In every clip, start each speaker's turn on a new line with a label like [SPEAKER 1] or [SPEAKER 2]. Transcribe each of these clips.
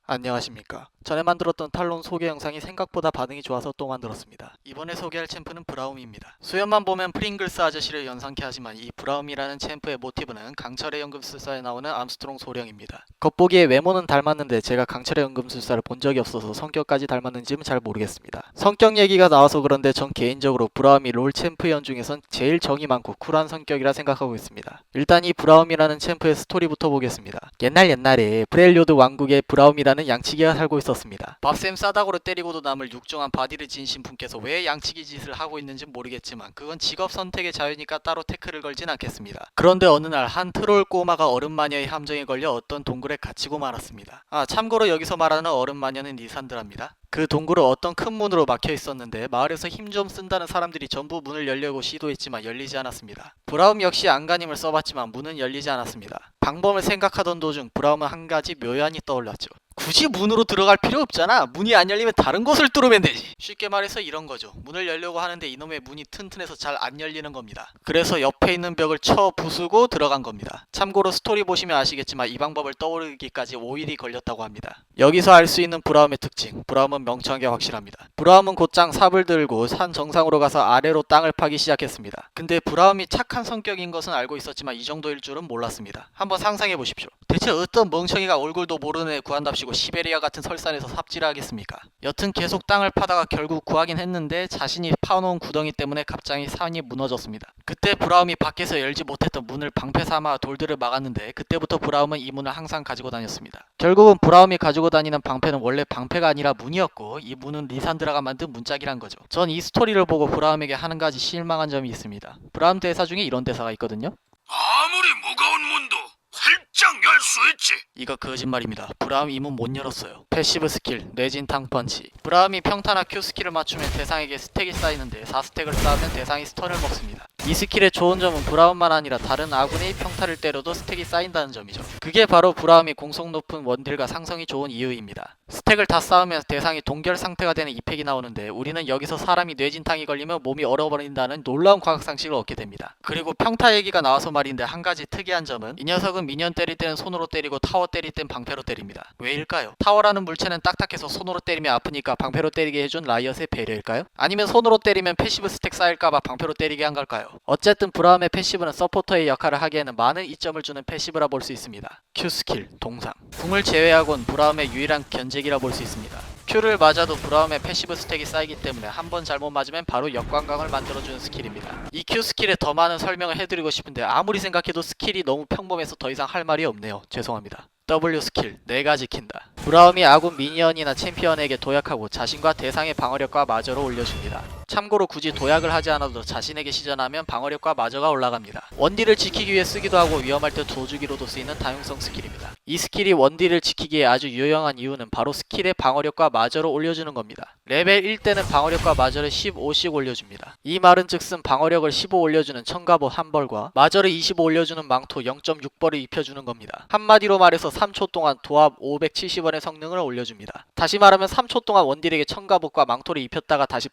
[SPEAKER 1] 안녕하십니까. 전에 만들었던 탈론 소개 영상이 생각보다 반응이 좋아서 또 만들었습니다. 이번에 소개할 챔프는 브라움입니다. 수염만 보면 프링글스 아저씨를 연상케 하지만 이 브라움이라는 챔프의 모티브는 강철의 연금술사에 나오는 암스트롱 소령입니다. 겉보기에 외모는 닮았는데 제가 강철의 연금술사를 본 적이 없어서 성격까지 닮았는지는 잘 모르겠습니다. 성격 얘기가 나와서 그런데 전 개인적으로 브라움이 롤 챔프연 중에선 제일 정이 많고 쿨한 성격이라 생각하고 있습니다. 일단 이 브라움이라는 챔프의 스토리부터 보겠습니다. 옛날에 브렐리오드 왕국에 브라움이라는 양치기가 살고 있었습니다. 밥샘 싸다구로 때리고도 남을 육중한 바디를 지닌 신분께서 왜 양치기 짓을 하고 있는지 모르겠지만 그건 직업 선택의 자유니까 따로 태클을 걸진 않겠습니다. 그런데 어느 날 한 트롤 꼬마가 얼음 마녀의 함정에 걸려 어떤 동굴에 갇히고 말았습니다. 참고로 여기서 말하는 얼음 마녀는 리산드라입니다. 그 동굴은 어떤 큰 문으로 막혀 있었는데 마을에서 힘 좀 쓴다는 사람들이 전부 문을 열려고 시도했지만 열리지 않았습니다. 브라움 역시 안간힘을 써봤지만 문은 열리지 않았습니다. 방법을 생각하던 도중 브라움은 한 가지 묘안이 떠올랐죠. 굳이 문으로 들어갈 필요 없잖아. 문이 안 열리면 다른 곳을 뚫으면 되지. 쉽게 말해서 이런 거죠. 문을 열려고 하는데 이놈의 문이 튼튼해서 잘 안 열리는 겁니다. 그래서 옆에 있는 벽을 쳐 부수고 들어간 겁니다. 참고로 스토리 보시면 아시겠지만 이 방법을 떠오르기까지 5일이 걸렸다고 합니다. 여기서 알 수 있는 브라움의 특징. 브라움은 명청한 게 확실합니다. 브라움은 곧장 삽을 들고 산 정상으로 가서 아래로 땅을 파기 시작했습니다. 근데 브라움이 착한 성격인 것은 알고 있었지만 이 정도일 줄은 몰랐습니다. 한번 상상해 보십시오. 대체 어떤 멍청이가 얼굴도 모르는 애 구한답시고 시베리아 같은 설산에서 삽질을 하겠습니까? 여튼 계속 땅을 파다가 결국 구하긴 했는데 자신이 파놓은 구덩이 때문에 갑자기 산이 무너졌습니다. 그때 브라움이 밖에서 열지 못했던 문을 방패 삼아 돌들을 막았는데 그때부터 브라움은 이 문을 항상 가지고 다녔습니다. 결국은 브라움이 가지고 다니는 방패는 원래 방패가 아니라 문이었고 이 문은 리산드라가 만든 문짝이란 거죠. 전 이 스토리를 보고 브라움에게 하는 가지 실망한 점이 있습니다. 브라움 대사 중에 이런 대사가 있거든요.
[SPEAKER 2] 아무리 무거운 문도 활짝 열 수 있지.
[SPEAKER 1] 이거 거짓말입니다. 브라움이 이 문 못 열었어요. 패시브 스킬, 뇌진탕 펀치. 브라움이 평타나 Q 스킬을 맞추면 대상에게 스택이 쌓이는데 4스택을 쌓으면 대상이 스턴을 먹습니다. 이 스킬의 좋은 점은 브라움만 아니라 다른 아군이 평타를 때려도 스택이 쌓인다는 점이죠. 그게 바로 브라움이 공속 높은 원딜과 상성이 좋은 이유입니다. 스택을 다 쌓으면 대상이 동결 상태가 되는 이펙이 나오는데 우리는 여기서 사람이 뇌진탕이 걸리면 몸이 얼어버린다는 놀라운 과학상식을 얻게 됩니다. 그리고 평타 얘기가 나와서 말인데 한 가지 특이한 점은 이 녀석은 미니언 때릴 때는 손으로 때리고 타워 때릴 땐 방패로 때립니다. 왜일까요? 타워라는 물체는 딱딱해서 손으로 때리면 아프니까 방패로 때리게 해준 라이엇의 배려일까요? 아니면 손으로 때리면 패시브 스택 쌓일까봐 방패로 때리게 한 걸까요? 어쨌든 브라움의 패시브는 서포터의 역할을 하기에는 많은 이점을 주는 패시브라 볼 수 있습니다. Q 스킬, 동상. 궁을 제외하곤 브라움의 유일한 견제기라 볼 수 있습니다. Q를 맞아도 브라움의 패시브 스택이 쌓이기 때문에 한 번 잘못 맞으면 바로 역광강을 만들어주는 스킬입니다. 이 Q 스킬에 더 많은 설명을 해드리고 싶은데 아무리 생각해도 스킬이 너무 평범해서 더 이상 할 말이 없네요. 죄송합니다. W 스킬, 내가 지킨다. 브라움이 아군 미니언이나 챔피언에게 도약하고 자신과 대상의 방어력과 마저로 올려줍니다. 참고로 굳이 도약을 하지 않아도 자신에게 시전하면 방어력과 마저가 올라갑니다. 원딜을 지키기 위해 쓰기도 하고 위험할 때 도주기로도 쓰이는 다용성 스킬입니다. 이 스킬이 원딜을 지키기에 아주 유용한 이유는 바로 스킬의 방어력과 마저로 올려주는 겁니다. 레벨 1때는 방어력과 마저를 15씩 올려줍니다. 이 말은 즉슨 방어력을 15 올려주는 청갑옷 한 벌과 마저를 25 올려주는 망토 0.6벌을 입혀주는 겁니다. 한마디로 말해서 3초 동안 도합 570원의 성능을 올려줍니다. 다시 말하면 3초 동안 원딜에게 청갑옷과 망토를 입혔다가 다시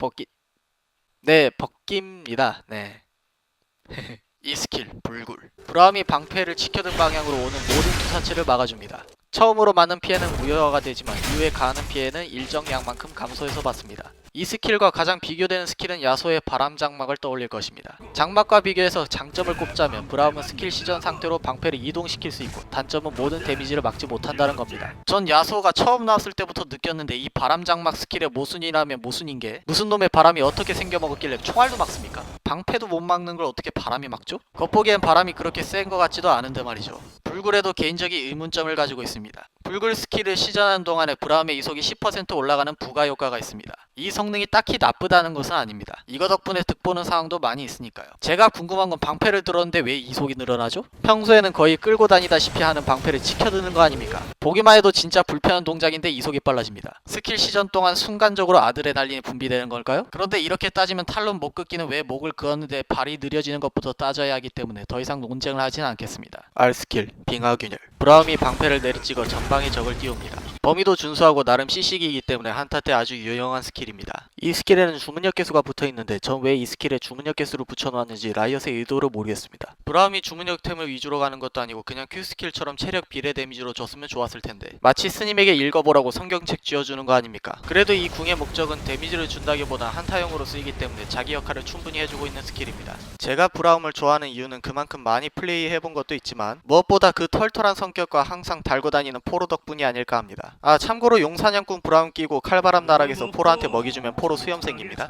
[SPEAKER 1] 벗깁니다. 네. 이 스킬, 불굴. 브라움이 방패를 치켜든 방향으로 오는 모든 투사체를 막아줍니다. 처음으로 맞는 피해는 무효화가 되지만 이후에 가하는 피해는 일정 양만큼 감소해서 받습니다. 이 스킬과 가장 비교되는 스킬은 야소의 바람 장막을 떠올릴 것입니다. 장막과 비교해서 장점을 꼽자면 브라움은 스킬 시전 상태로 방패를 이동시킬 수 있고 단점은 모든 데미지를 막지 못한다는 겁니다. 전 야소가 처음 나왔을 때부터 느꼈는데 이 바람 장막 스킬의 모순이라면 모순인 게 무슨 놈의 바람이 어떻게 생겨먹었길래 총알도 막습니까? 방패도 못 막는 걸 어떻게 바람이 막죠? 겉보기엔 바람이 그렇게 센 것 같지도 않은데 말이죠. 불굴에도 개인적인 의문점을 가지고 있습니다. 불굴 스킬을 시전하는 동안에 브라움의 이속이 10% 올라가는 부가 효과가 있습니다. 이 성능이 딱히 나쁘다는 것은 아닙니다. 이거 덕분에 득보는 상황도 많이 있으니까요. 제가 궁금한 건 방패를 들었는데 왜 이속이 늘어나죠? 평소에는 거의 끌고 다니다시피 하는 방패를 치켜드는 거 아닙니까? 보기만 해도 진짜 불편한 동작인데 이속이 빨라집니다. 스킬 시전 동안 순간적으로 아드레날린이 분비되는 걸까요? 그런데 이렇게 따지면 탈론 못 긋기는 왜 목을 그었는데 발이 느려지는 것부터 따져야 하기 때문에 더 이상 논쟁을 하진 않겠습니다. R 스킬, 빙하균열. 브라움이 방패를 내리찍어 전방에 적을 띄웁니다. 범위도 준수하고 나름 CC기이기 때문에 한타 때 아주 유용한 스킬입니다. 이 스킬에는 주문력 개수가 붙어있는데 전 왜 이 스킬에 주문력 개수를 붙여놨는지 라이엇의 의도를 모르겠습니다. 브라움이 주문력템을 위주로 가는 것도 아니고 그냥 Q 스킬처럼 체력 비례 데미지로 줬으면 좋았을 텐데 마치 스님에게 읽어보라고 성경책 쥐어주는 거 아닙니까? 그래도 이 궁의 목적은 데미지를 준다기보다 한타용으로 쓰이기 때문에 자기 역할을 충분히 해주고 있는 스킬입니다. 제가 브라움을 좋아하는 이유는 그만큼 많이 플레이해본 것도 있지만 무엇보다 그 털털한 성격과 항상 달고 다니는 포로 덕분이 아닐까 합니다. 아 참고로 용사냥꾼 브라움 끼고 칼바람 나락에서 포로한테 먹이 주면 포로 수염 생깁니다.